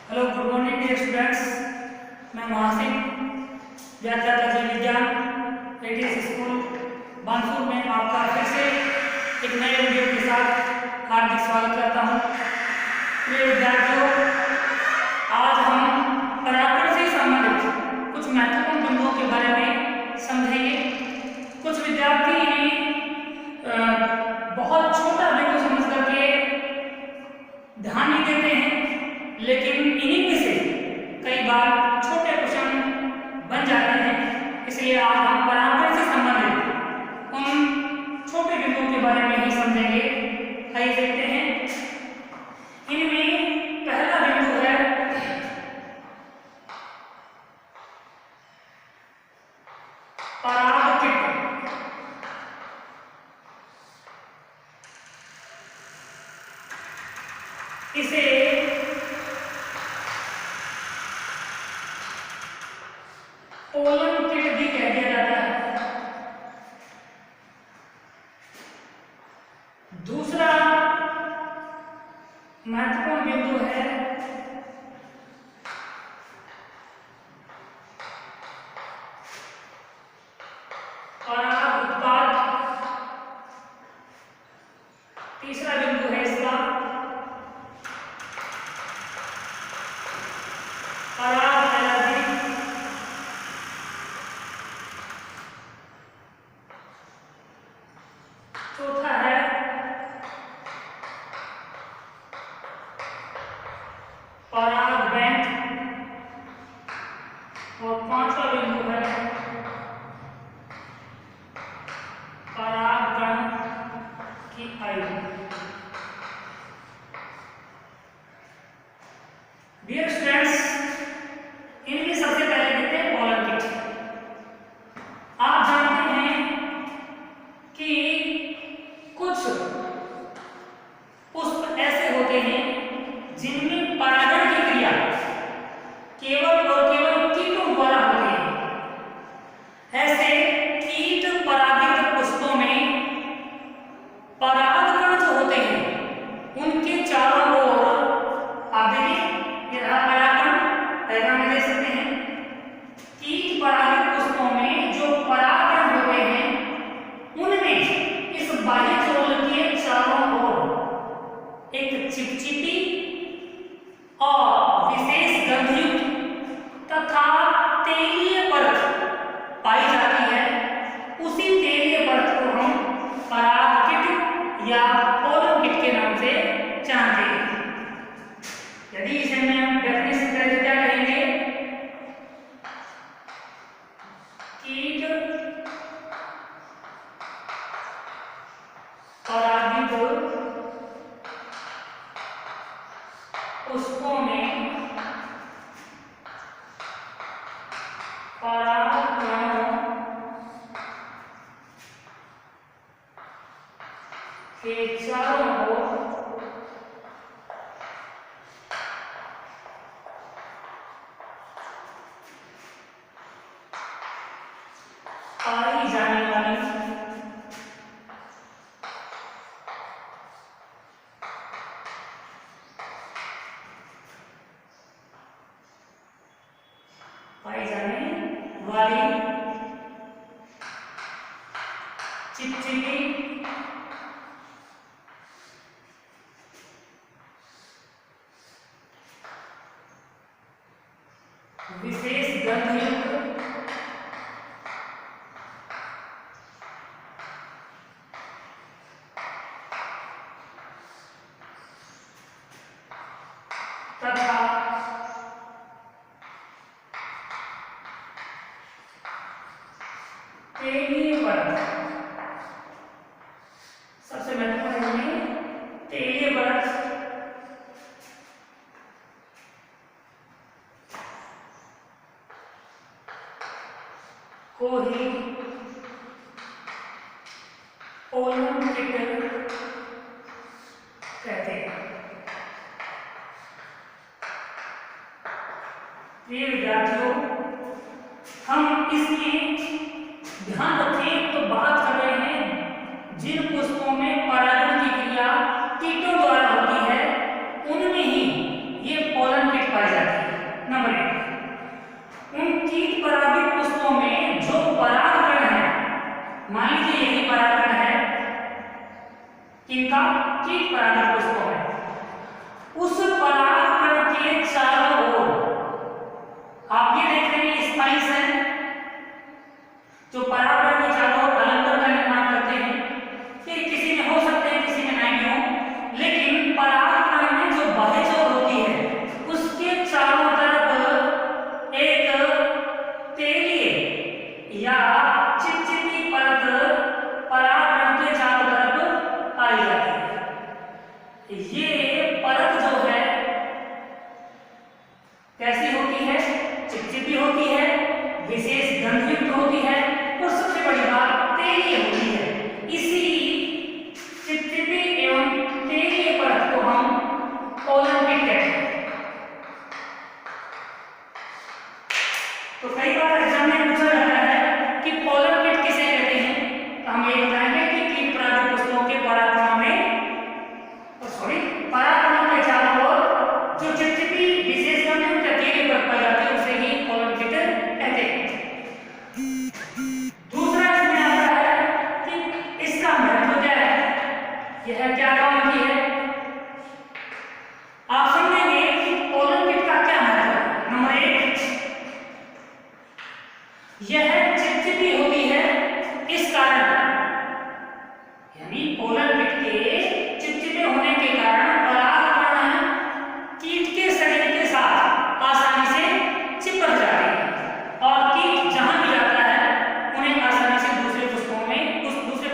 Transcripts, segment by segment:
Hello, good morning dear students. मैं महासिंह व्याख्याता जीव विज्ञान एटीएस स्कूल बानसूर में आपका फिर से एक नए वीडियो के साथ हार्दिक स्वागत करता हूं। प्रिय विद्यार्थियों, आज हम पर्यावरण से संबंधित कुछ महत्वपूर्ण बिंदुओं के बारे में समझेंगे। कुछ विद्यार्थी बहुत छोटा बिंदु समझ करके ध्यान नहीं देते हैं, लेकिन इन्हीं में से कई बार छोटे क्वेश्चन बन जाते हैं। इसलिए आज हम पर्यावरण से संबंधित उन छोटे बिंदुओं के बारे में ही समझेंगे। आइए देखते हैं। इनमें पहला बिंदु है परागकिट। इसे पोलन किट भी कह दिया जाता है। दूसरा महत्वपूर्ण बिंदु है पराग उत्पाद। तीसरा बिंदु है इसका पराग एलर्जी। चौथा है पराग बैंक। और पांचवा बिंदु है परागकण की आयु। डियर स्टूडेंट्स, इनमें सबसे पहले देखते हैं पोलन किट। आप जानते हैं कि कुछ पुष्प ऐसे होते हैं जिनमें परागण की क्रिया केवल और केवल कीटों द्वारा होती है। ऐसे कीट परागित पुष्पों में परागकण जो होते हैं उनके चारों ओर आप देखिए परागकण डायग्राम में देख सकते हैं। कीट परागित पुष्पों में जो परागकण होते हैं उनमें इस बाह्य खोल के चारों ओर एक चिपचिपी और विशेष गंधयुक्त तथा तेलीय परत पाई जाती है। उसी तेलीय परत को हम परागकिट या पोलन किट के नाम से जानते हैं। यदि इसे हम डेफिनेशन करें तो क्या कहेंगे? कीट परागित पुष्पों में परागकणों के चारों ओर पाई जाने वाली चिपचिपी विशेष गंधयुक्त तथा तेलीय परत। सबसे महत्वपूर्ण है तेलीय परत को ही पोलन किट कहते हैं। प्रिय विद्यार्थियों, हम इसमें ध्यान रखें तो बात कर रहे हैं जिन पुष्पों में परागण की क्रिया कीटों द्वारा होती है उनमें ही ये पोलन किट पाए जाते हैं। आप समझेंगे कि पोलन किट का क्या महत्व है। नंबर 1, यह चिपचिपी होती है, इस कारण यानी पोलन किट के चिपचिपे होने के कारण परागकण कीट के शरीर के साथ आसानी से चिपक जाते हैं और कीट जहां भी जाता है उन्हें आसानी से दूसरे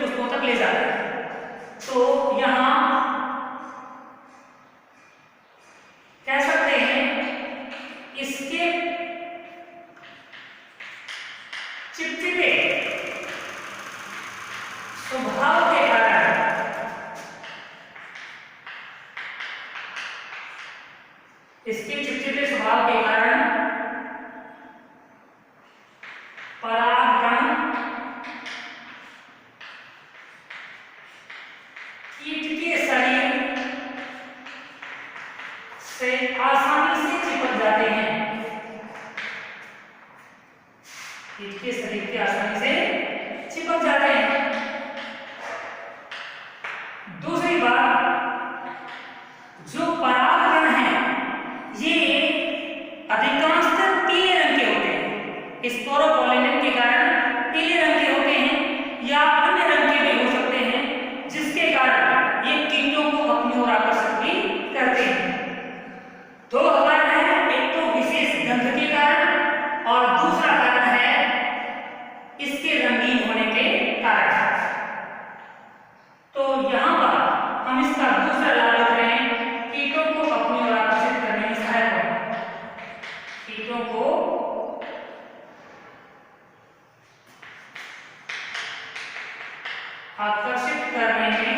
पुष्पों तक ले जाता है। तो यहाँ कह सकते हैं इसके चिपचिपे स्वभाव के कारण परागकण कीट के शरीर से आसानी से चिपक जाते हैं। कीट के शरीर के आसानी से चिपक जाते हैं। दूसरी बात, जो परागकण हैं ये अधिकांशतः पीले रंग के होते हैं। स्पोरोपोलेनिन के कारण पीले रंग के होते हैं या अन्य रंग के भी हो सकते हैं, जिसके कारण ये कीटों को अपनी ओर आकर्षित भी करते हैं। दो कारण है, एक तो विशेष गंध के कारण और दूसरा कारण है इसके रंगीन होने के कारण। तो यहाँ पर हम इसका दूसरा लाभ देख रहे हैं, कीटों को अपनी ओर आकर्षित करने में सहायक है। कीटों को आकर्षित करने में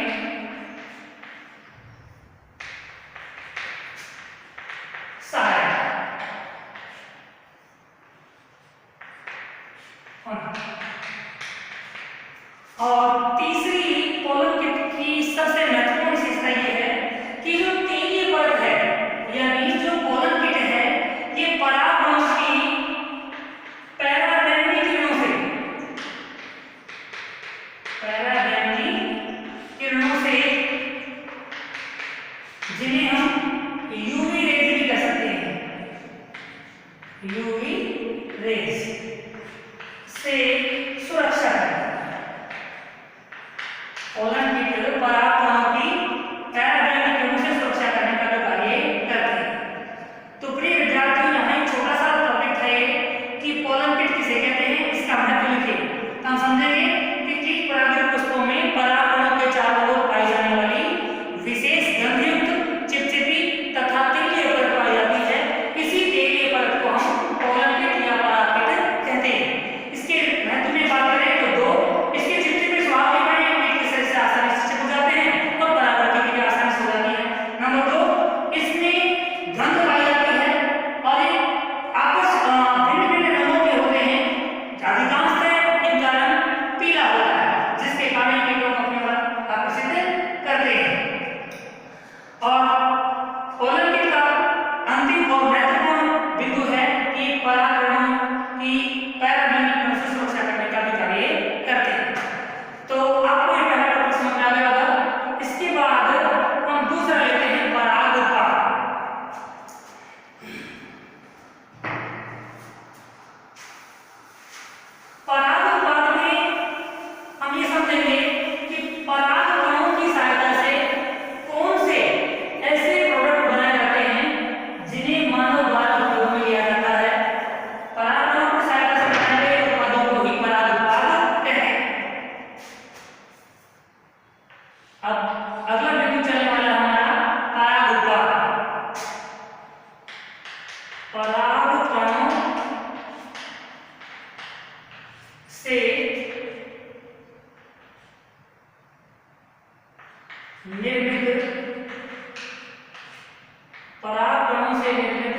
सहायक और तीसरी पोलन किट की सबसे महत्वपूर्ण विशेषता ये है कि जो तेलीय परत है, यानी जो पोलन किट है, ये परागकणों की पैराबैंगनी किरणों से जिन्हें हम यूवी रेज भी कह सकते हैं, यूवी रेज से सुरक्षा है। पोलन किट परागकणों की पैराबैंगनी किरणों से सुरक्षा करने का कार्य करते हैं। तो प्रिय विद्यार्थियों, यहाँ एक छोटा सा टॉपिक है कि पोलन किट किसे कहते हैं, इसका महत्व लिखिए। तो हम समझेंगे कि कीट परागित पुष्पों में परागकणों के चारों ओर पाई जाने वाली विशेष गंधयुक्त चिपचिपी तथा तेलीय परत पाई जाती है। इसी तेलीय परत को हम पोलन किट या परागकिट कहते हैं। इसके महत्व में बात करें तो दो, इसके चिपचिपे स्वभाव के कारण कीट के शरीर से आसानी से चिपक जाते हैं और परागण की क्रिया आसानी से हो जाती है। नंबर 2, इसमें गंध पाई जाती है और ये आपस भिन्न-भिन्न रंगों के होते हैं। अधिकांशतः इनका रंग पीला होता है, जिसके कारण कीटों को अपनी ओर आकर्षित करते हैं। और पोलन किट का अंतिम और महत्वपूर्ण बिंदु है कि परागकणों की पैराबैंगनी किरणों से सुरक्षा करने का भी कार्य करते हैं। तो आपको ये पहला टॉपिक समझ में आ गया होगा। इसके बाद हम दूसरा लेते हैं, पराग उत्पाद। पराग उत्पाद में हम ये समझेंगे कि परागकणों की सहायता से कौन से ऐसे प्रोडक्ट बनाए जाते हैं जिन्हें मानव द्वारा उपयोग में लिया जाता है। परागकणों की सहायता से बनाए गए उत्पादों को ही पराग उत्पाद कहते हैं। अब अगला बिंदु चलने वाला है हमारा पराग उत्पाद। परागकणों से निर्मित परागकणों से निर्मित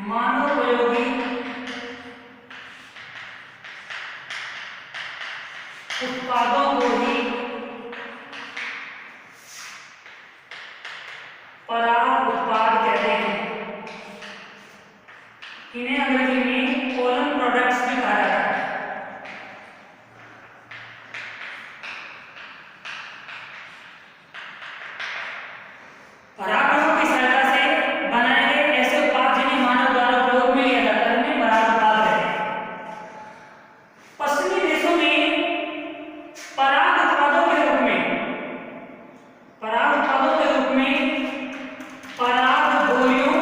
मानवोपयोगी उत्पादों को ही पराग उत्पाद कहते हैं। इन्हें अंग्रेजी में पोलन प्रोडक्ट्स भी कहा जाता है। परागकणों की सहायता से बनाए गए ऐसे उत्पाद जिन्हें मानव द्वारा प्रयोग में लिया जाता है उन्हें पराग उत्पाद कहते हैं। पश्चिमी देशों में पराग उत्पादों के रूप में पराग गोलियों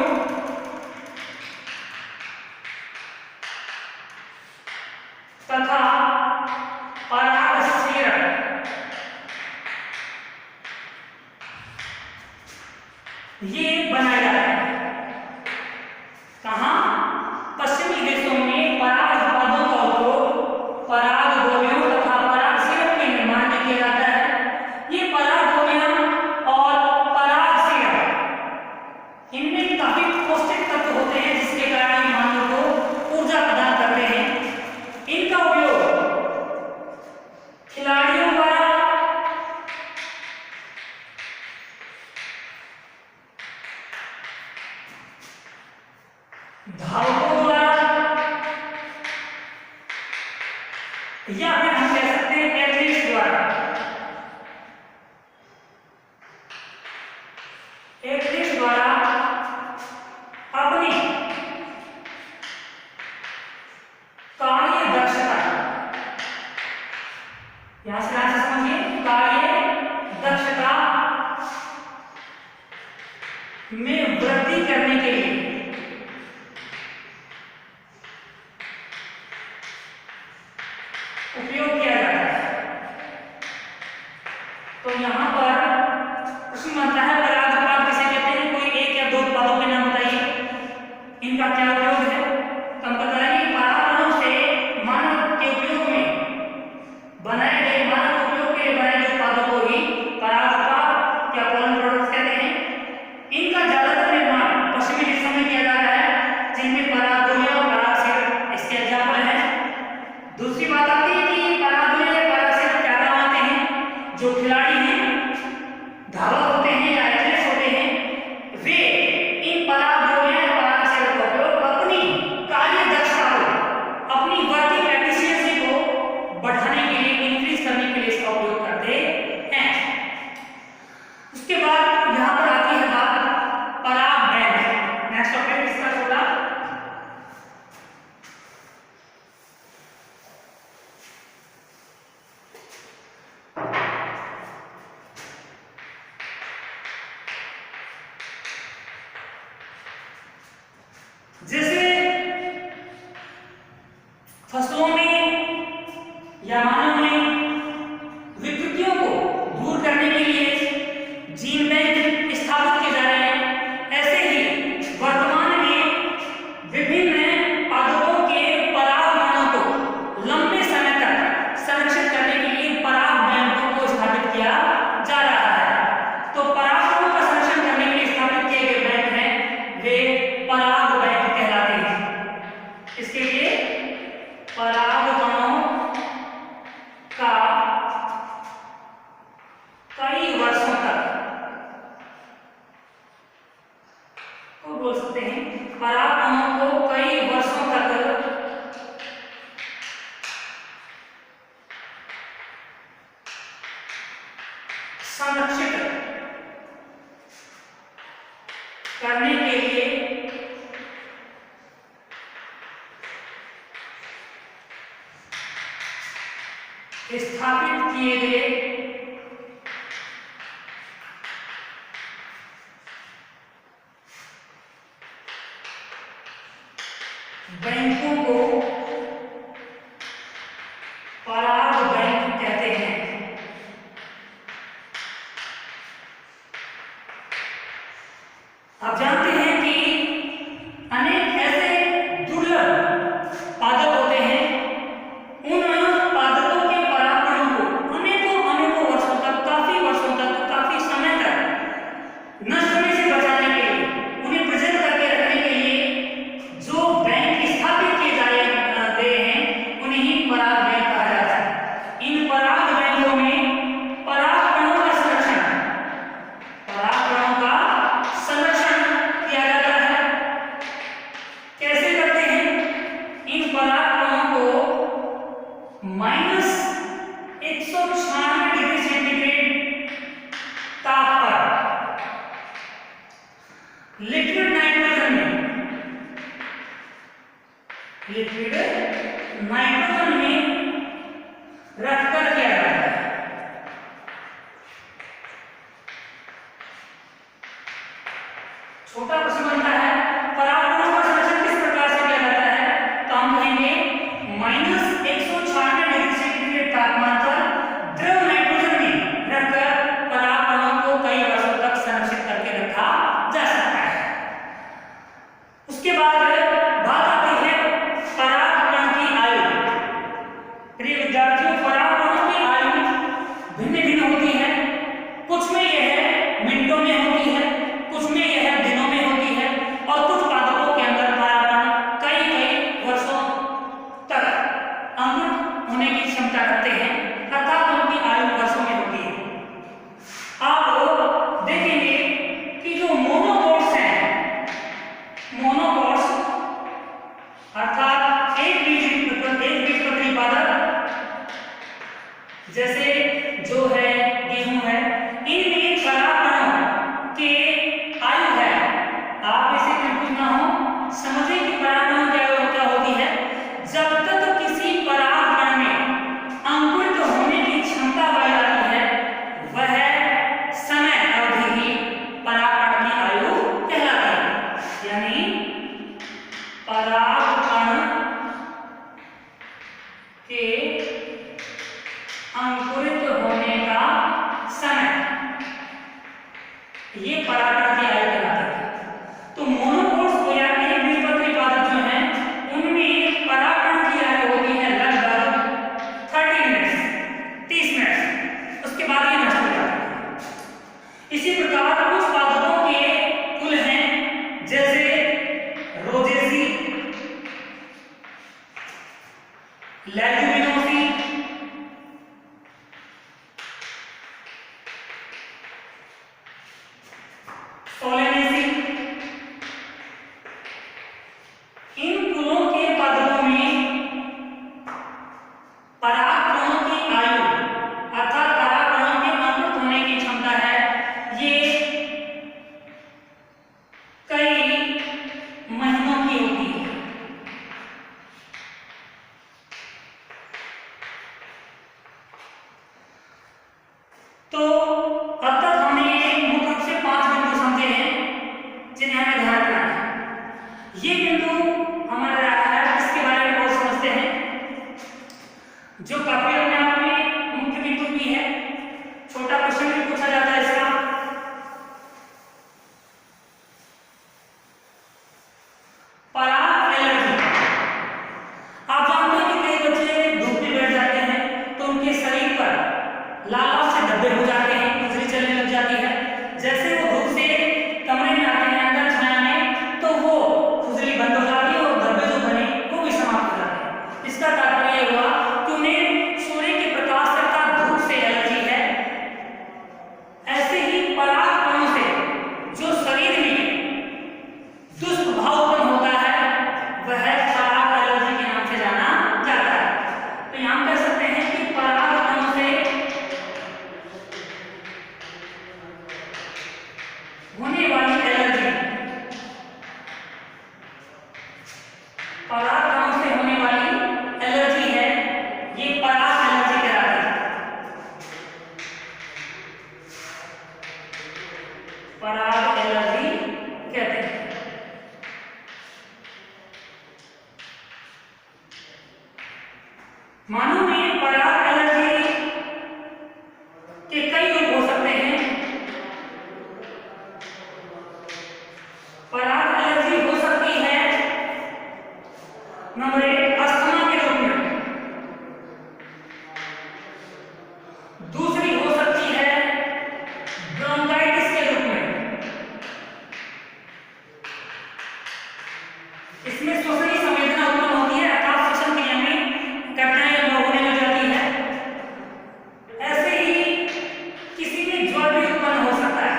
तथा पराग सीरक ये बनाया जाता है। कहाँ? पश्चिमी देशों में पराग उत्पादों का उपयोग पराग गोलियों तथा पराग सीरक के निर्माण में किया जाता है। ये पराग गोलियां और पराग सीरक इनमें काफी पौष्टिक तत्व होते हैं जिसके कारण ये मानव को ऊर्जा प्रदान करते हैं। इनका उपयोग खिलाड़ियों द्वारा धावकों द्वारा या फिर हम कह सकते हैं एथलीट्स द्वारा अपनी कार्य दक्षता, यहां से आप समझिए, कार्य दक्षता में वृद्धि करने के लिए उपयोग किया जाता है। तो यहाँ पर प्रश्न बनता है पराग उत्पाद किसे कहते हैं? कोई एक या दो उत्पादों के नाम बताइए, इनका क्या उपयोग है? तो हम बता रहे हैं परागकणों से मानव के उपयोग में बनाए गए मानव उपयोग के लिए बनाए गए उत्पादों को ही पराग उत्पाद या पॉलन प्रोडक्ट्स कहते हैं। इनका ज्यादातर निर्माण पश्चिमी देशों में किया जा रहा है जिनमें पराग गोलियां और पराग सीरक इसके एग्जाम्पल हैं। दूसरी बात आती है कि पराग गोलियां या पराग सीरक क्या काम आते हैं? जो खिलाड़ी हैं, धावक होते हैं या एथलीट्स होते हैं, वे इन पराग गोलियां या पराग सीरक का उपयोग अपनी कार्य दक्षता को, अपनी वर्किंग एफिशिएंसी को बढ़ाने के लिए, इंक्रीज करने के लिए इसका उपयोग करते हैं। उसके बाद यहाँ पर आती है बात पराग बैंक। नेक्स्ट टॉपिक डिस्कस होगा जैसे फसलों में या मानव में विकृतियों को दूर करने के लिए जीन बैंक स्थापित किए जा रहे हैं, ऐसे ही वर्तमान में विभिन्न पादपों के परागकणों को लंबे समय तक संरक्षित करने के लिए पराग बैंकों को स्थापित किया जा रहा है। तो परागकणों का संरक्षण करने के लिए स्थापित किए गए बैंक हैं, वे पराग बैंक कहलाते हैं। इसके लिए परागकणों का कई वर्षों तक को बोल सकते हैं, परागकणों को कई वर्षों तक संरक्षित करने के लिए स्थापित किए गए बैंकों को पराग बैंक कहते हैं। आप जानते हैं कि अनेक ऐसे दुर्लभ पादप होते हैं, उन पादपों के परागकणों को अनेकों वर्षों तक, काफी समय तक नष्ट होने से बचाने के लिए, उन्हें प्रिजर्व करके रखने के लिए जो बैंक स्थापित किए जा रहे हैं उन्हें ही पराग बैंक कहा जाता है। इन पराग बैंकों में परागकणों का संरक्षण लिक्विड नाइट्रोजन में, लिक्विड नाइट्रोजन में रखकर किया जाता है। छोटा प्रश्न बनता है परागकणों का संरक्षण किस प्रकार से किया जाता है, तो हम कहेंगे -196 डिग्री सेंटीग्रेड तापमान पर द्रव नाइट्रोजन में रखकर परागकणों को कई वर्षों तक संरक्षित करके रखा जा सकता है। उसके बाद बात आती है परागकण की आयु। प्रिय विद्यार्थियों, परागकणों की आयु भिन्न भिन्न होती है। कुछ में यह मिनटों में होती है, कुछ में यह दिनों में होती है, और कुछ पादपों के अंदर परागकण कई कई वर्षों तक अंकुरित होने की क्षमता रखते हैं, अर्थात उनकी आयु वर्षों में होती है। आप देखेंगे कि जो मोनोकोट्स हैं, मोनोकोट्स अर्थात एक बीजपत्री पादप जैसे जो है गेहूं है, इनमें परागकणों के आयु है, आप इसे कंफ्यूज ना हो, समझे कि परागकणों की आयु क्या होती है। जब तक किसी परागकण में अंकुरित होने की क्षमता पाई जाती है, वह समय अवधि ही परागकण की आयु कहलाती है। यानी परागकण के अंकुरित होने का समय, ये परागकण की आयु कहलाता है। तो मोनोकोट्स को या एक बीजपत्री पादप जो हैं, उनमें परागकण की आयु होती है लगभग 30 मिनट, 30 मिनट, उसके बाद ये नष्ट हो जाता है। इसी प्रकार कुछ पादपों के कुल हैं, जैसे रोजेसी, लेग्यूमिनोसी, सोलेनेसी, इन कुलों के पादपों में परागकणों की आयु अर्थात परागकणों के अंकुरित होने की क्षमता है, ये कई महीनों की होती है। तो अब तक हमने मुख्य रूप से 5 बिंदु समझे हैं जिन्हें हमें ध्यान रखना है। ये बिंदु हमारा रहा है, इसके बारे में और समझते हैं। जो काफी अपने आप में मुख्य बिंदु भी है, छोटा क्वेश्चन भी पूछा जाता है इसका। पराग एलर्जी, आप जानते हैं कि कई बच्चे धूप में बैठ जाते हैं तो उनके शरीर पर लाल से धब्बे हो जाते हैं, खुजली चलने लग जाती है। जैसे वो धूप से कमरे में आते हैं अंदर छाया में, तो वो खुजली बंद हो जाती है और धब्बे जो बने वो भी समाप्त हो जाते हैं। इसका तात्पर्य हुआ कि उन्हें सूर्य के प्रकाश तथा धूप से एलर्जी है। ऐसे ही परागकणों से जो शरीर में दुष्प्रभाव उत्पन्न होता है, वह पराग एलर्जी के नाम से जाना जाता है। तो यहाँ कह सकते हैं कि परागकणों से होने वाली एलर्जी, परागकणों से होने वाली एलर्जी है, ये पराग एलर्जी कहलाती है। पराग एलर्जी कहते हैं। मानव में पराग एलर्जी के कई रूप हो सकते हैं। पराग एलर्जी हो सकती है नंबर 1 अस्थमा के रूप में, दूसरी हो सकती है ब्रोंकाइटिस के रूप में। इसमें श्वसनीय संवेदना उत्पन्न होती है, अर्थात श्वसन क्रिया में कठिनाई होने लग जाती है। ऐसे ही किसी में ज्वर भी उत्पन्न हो सकता है।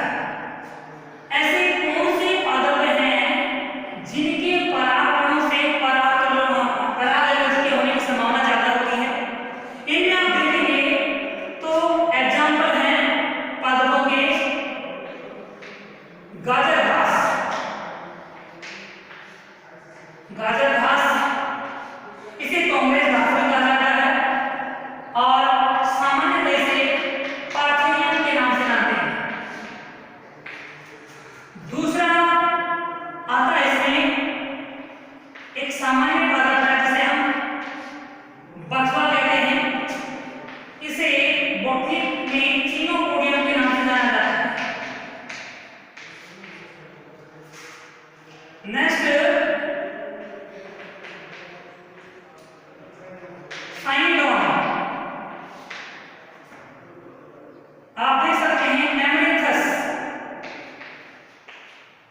ऐसे कौन से पादप हैं जिनके परागकणों से पराग एलर्जी के होने की संभावना ज्यादा होती है? इनमें आप देखेंगे तो एग्जाम्पल हैं पादपों के गाजर घास, नेक्स्ट साइन ऑन, आप देख सकते